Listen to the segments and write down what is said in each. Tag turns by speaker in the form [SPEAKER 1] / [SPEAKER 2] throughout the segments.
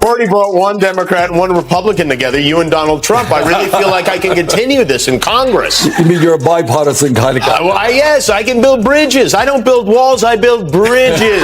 [SPEAKER 1] Already brought one Democrat and one Republican together, you and Donald Trump. I really feel like I can continue this in Congress.
[SPEAKER 2] You mean you're a bipartisan kind of guy?
[SPEAKER 1] Yes, I can build bridges. I don't build walls, I build bridges.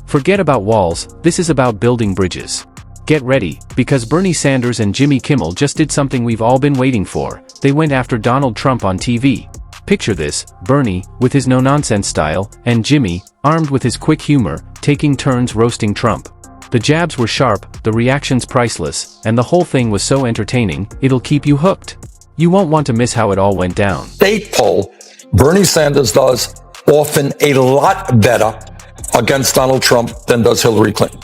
[SPEAKER 3] Forget about walls, this is about building bridges. Get ready, because Bernie Sanders and Jimmy Kimmel just did something we've all been waiting for. They went after Donald Trump on TV. Picture this, Bernie, with his no-nonsense style, and Jimmy, armed with his quick humor, taking turns roasting Trump. The jabs were sharp, the reactions priceless, and the whole thing was so entertaining, it'll keep you hooked. You won't want to miss how it all went down.
[SPEAKER 2] State poll, Bernie Sanders does often a lot better against Donald Trump than does Hillary Clinton.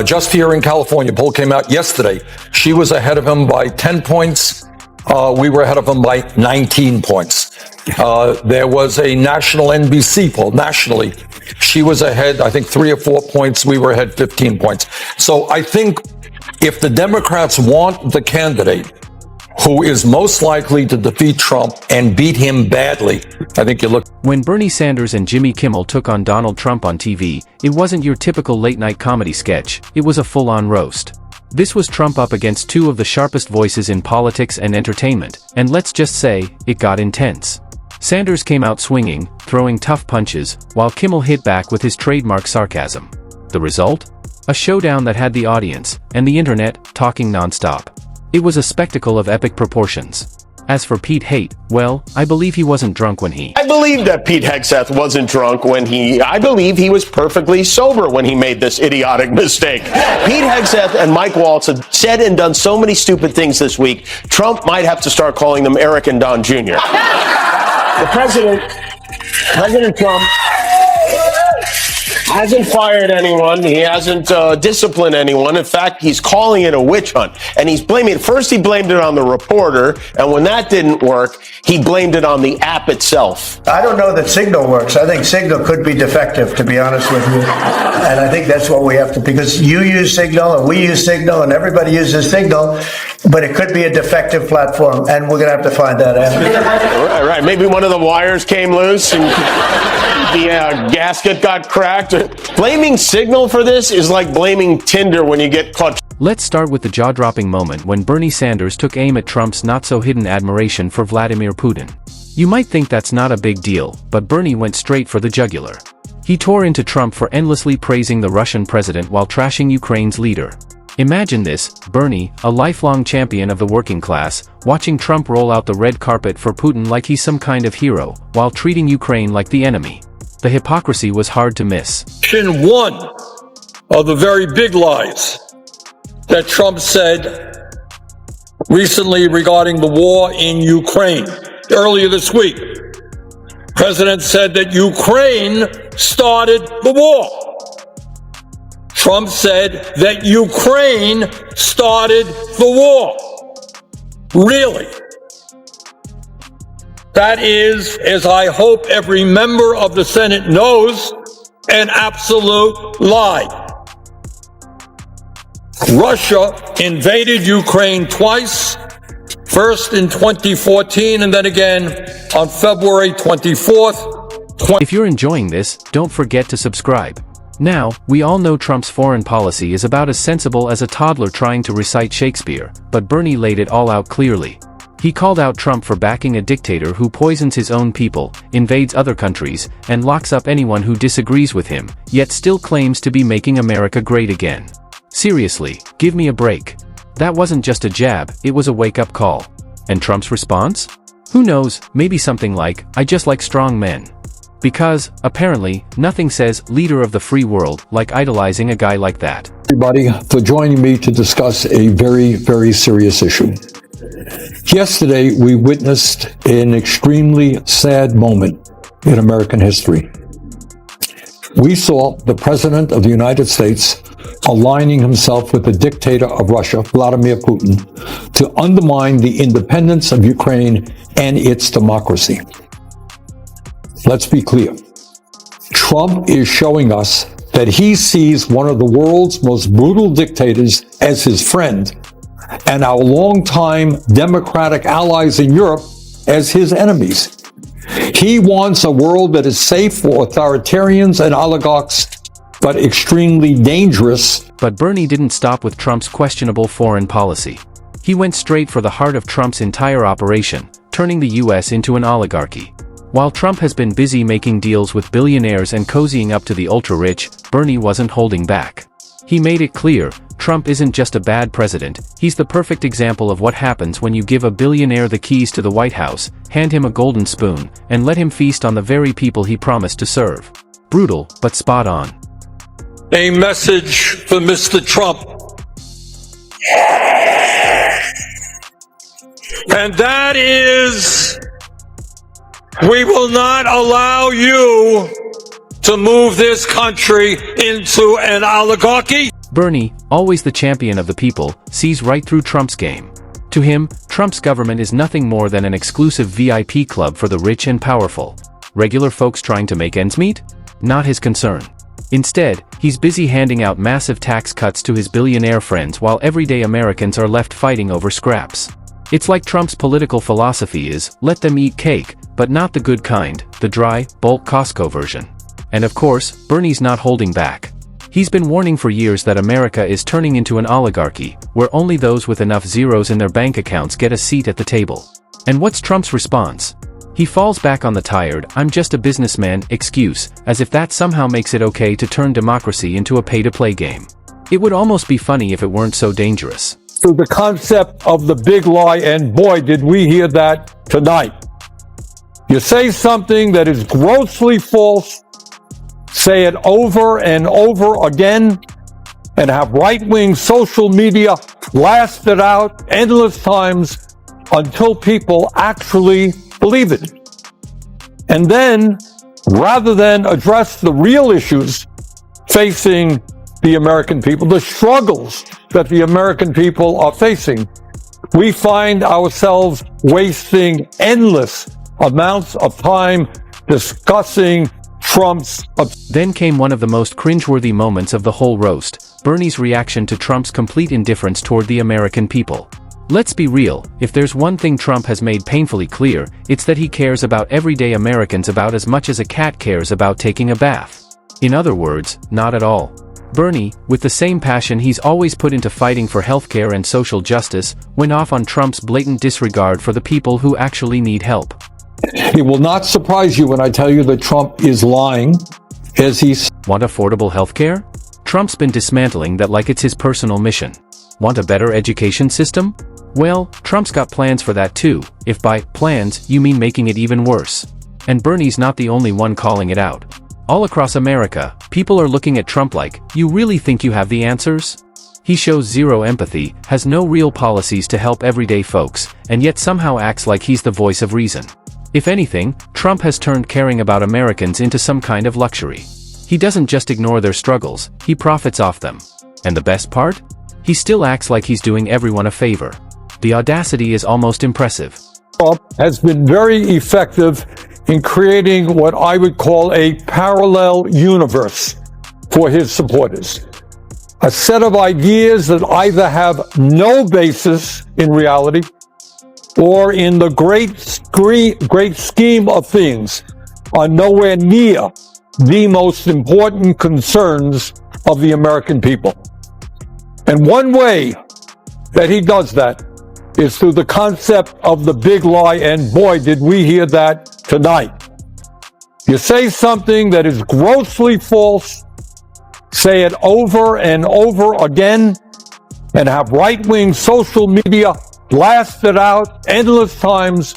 [SPEAKER 2] Just here in California, a poll came out yesterday. She was ahead of him by 10 points. We were ahead of him by 19 points. There was a national NBC poll, nationally. She was ahead, I think, 3 or 4 points. We were ahead 15 points. So I think if the Democrats want the candidate who is most likely to defeat Trump and beat him badly, I think you look.
[SPEAKER 3] When Bernie Sanders and Jimmy Kimmel took on Donald Trump on TV, it wasn't your typical late-night comedy sketch, it was a full-on roast. This was Trump up against two of the sharpest voices in politics and entertainment, and let's just say, it got intense. Sanders came out swinging, throwing tough punches, while Kimmel hit back with his trademark sarcasm. The result? A showdown that had the audience, and the internet, talking nonstop. It was a spectacle of epic proportions. As for Pete Hate, well, I believe he wasn't drunk when he...
[SPEAKER 1] I believe that Pete Hegseth wasn't drunk when I believe he was perfectly sober when he made this idiotic mistake. Pete Hegseth and Mike Waltz have said and done so many stupid things this week, Trump might have to start calling them Eric and Don Jr. The President Trump, hasn't fired anyone. He hasn't disciplined anyone. In fact, he's calling it a witch hunt. And he's blaming it. First, he blamed it on the reporter. And when that didn't work, he blamed it on the app itself.
[SPEAKER 4] I don't know that Signal works. I think Signal could be defective, to be honest with you. And I think that's what we have to, because you use Signal and we use Signal and everybody uses Signal, but it could be a defective platform. And we're going to have to find that out.
[SPEAKER 1] Right. Maybe one of the wires came loose and the gasket got cracked. Blaming Signal for this is like blaming Tinder when you get caught.
[SPEAKER 3] Let's start with the jaw-dropping moment when Bernie Sanders took aim at Trump's not-so-hidden admiration for Vladimir Putin. You might think that's not a big deal, but Bernie went straight for the jugular. He tore into Trump for endlessly praising the Russian president while trashing Ukraine's leader. Imagine this, Bernie, a lifelong champion of the working class, watching Trump roll out the red carpet for Putin like he's some kind of hero, while treating Ukraine like the enemy. The hypocrisy was hard to miss.
[SPEAKER 2] One of the very big lies that Trump said recently regarding the war in Ukraine. Earlier this week, the president said that Ukraine started the war. Trump said that Ukraine started the war. Really? That is, as I hope every member of the Senate knows, an absolute lie. Russia invaded Ukraine twice, first in 2014 and then again on February 24th.
[SPEAKER 3] If you're enjoying this, don't forget to subscribe. Now, we all know Trump's foreign policy is about as sensible as a toddler trying to recite Shakespeare, but Bernie laid it all out clearly. He called out Trump for backing a dictator who poisons his own people, invades other countries, and locks up anyone who disagrees with him, yet still claims to be making America great again. Seriously, give me a break. That wasn't just a jab, it was a wake-up call. And Trump's response? Who knows, maybe something like, I just like strong men. Because, apparently, nothing says leader of the free world like idolizing a guy like that.
[SPEAKER 2] Everybody for joining me to discuss a very, very serious issue. Yesterday, we witnessed an extremely sad moment in American history. We saw the President of the United States aligning himself with the dictator of Russia, Vladimir Putin, to undermine the independence of Ukraine and its democracy. Let's be clear. Trump is showing us that he sees one of the world's most brutal dictators as his friend, and our longtime democratic allies in Europe as his enemies. He wants a world that is safe for authoritarians and oligarchs, but extremely dangerous
[SPEAKER 3] But Bernie didn't stop with Trump's questionable foreign policy. He went straight for the heart of Trump's entire operation, turning the US into an oligarchy. While Trump has been busy making deals with billionaires and cozying up to the ultra-rich, Bernie wasn't holding back. He made it clear, Trump isn't just a bad president, he's the perfect example of what happens when you give a billionaire the keys to the White House, hand him a golden spoon, and let him feast on the very people he promised to serve. Brutal, but spot on.
[SPEAKER 5] A message for Mr. Trump. And that is, we will not allow you to move this country into an oligarchy.
[SPEAKER 3] Bernie, always the champion of the people, sees right through Trump's game. To him, Trump's government is nothing more than an exclusive VIP club for the rich and powerful. Regular folks trying to make ends meet? Not his concern. Instead, he's busy handing out massive tax cuts to his billionaire friends while everyday Americans are left fighting over scraps. It's like Trump's political philosophy is, let them eat cake, but not the good kind, the dry, bulk Costco version. And of course, Bernie's not holding back. He's been warning for years that America is turning into an oligarchy, where only those with enough zeros in their bank accounts get a seat at the table. And what's Trump's response? He falls back on the tired, I'm just a businessman, excuse, as if that somehow makes it okay to turn democracy into a pay-to-play game. It would almost be funny if it weren't so dangerous.
[SPEAKER 2] To the concept of the big lie, and boy, did we hear that tonight. You say something that is grossly false, say it over and over again, and have right-wing social media blast it out endless times until people actually believe it. And then, rather than address the real issues facing the American people, the struggles that the American people are facing, we find ourselves wasting endless amounts of time discussing Trump's.
[SPEAKER 3] Then came one of the most cringeworthy moments of the whole roast, Bernie's reaction to Trump's complete indifference toward the American people. Let's be real, if there's one thing Trump has made painfully clear, it's that he cares about everyday Americans about as much as a cat cares about taking a bath. In other words, not at all. Bernie, with the same passion he's always put into fighting for healthcare and social justice, went off on Trump's blatant disregard for the people who actually need help.
[SPEAKER 2] It will not surprise you when I tell you that Trump is lying, as he's...
[SPEAKER 3] Want affordable healthcare? Trump's been dismantling that like it's his personal mission. Want a better education system? Well, Trump's got plans for that too, if by plans you mean making it even worse. And Bernie's not the only one calling it out. All across America, people are looking at Trump like, you really think you have the answers? He shows zero empathy, has no real policies to help everyday folks, and yet somehow acts like he's the voice of reason. If anything, Trump has turned caring about Americans into some kind of luxury. He doesn't just ignore their struggles, he profits off them. And the best part? He still acts like he's doing everyone a favor. The audacity is almost impressive.
[SPEAKER 2] Trump has been very effective in creating what I would call a parallel universe for his supporters. A set of ideas that either have no basis in reality or in the great scheme of things are nowhere near the most important concerns of the American people. And one way that he does that is through the concept of the big lie, and boy, did we hear that tonight. You say something that is grossly false, say it over and over again, and have right-wing social media blast it out endless times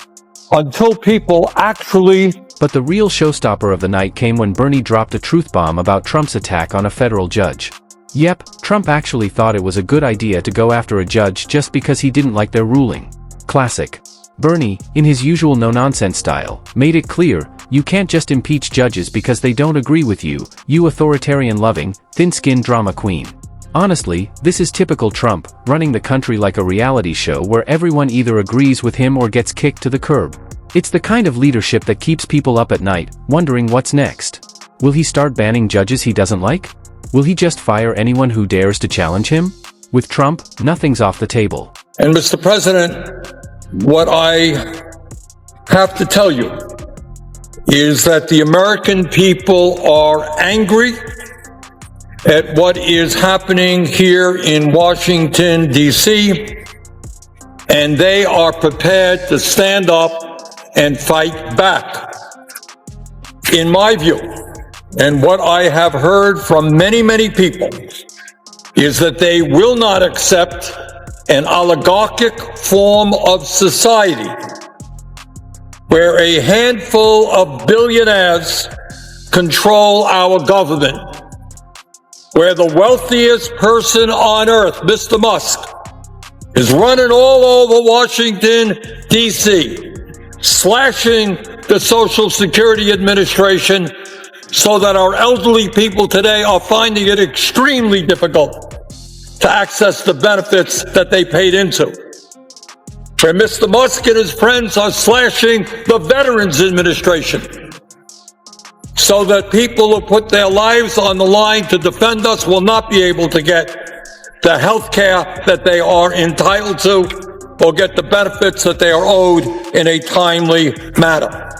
[SPEAKER 2] until people actually...
[SPEAKER 3] But the real showstopper of the night came when Bernie dropped a truth bomb about Trump's attack on a federal judge. Yep, Trump actually thought it was a good idea to go after a judge just because he didn't like their ruling. Classic. Bernie, in his usual no-nonsense style, made it clear, you can't just impeach judges because they don't agree with you, you authoritarian-loving, thin-skinned drama queen. Honestly, this is typical Trump, running the country like a reality show where everyone either agrees with him or gets kicked to the curb. It's the kind of leadership that keeps people up at night, wondering what's next. Will he start banning judges he doesn't like? Will he just fire anyone who dares to challenge him? With Trump, nothing's off the table.
[SPEAKER 5] And Mr. President, what I have to tell you is that the American people are angry, at what is happening here in Washington, D.C., and they are prepared to stand up and fight back. In my view, and what I have heard from many, many people, is that they will not accept an oligarchic form of society where a handful of billionaires control our government, where the wealthiest person on earth, Mr. Musk, is running all over Washington, D.C., slashing the Social Security Administration so that our elderly people today are finding it extremely difficult to access the benefits that they paid into. Where Mr. Musk and his friends are slashing the Veterans Administration so that people who put their lives on the line to defend us will not be able to get the health care that they are entitled to or get the benefits that they are owed in a timely manner.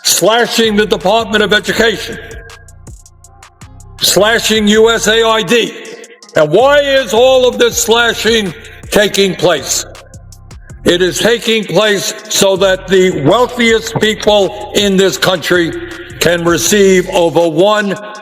[SPEAKER 5] Slashing the Department of Education, slashing USAID. And why is all of this slashing taking place? It is taking place so that the wealthiest people in this country can receive over $1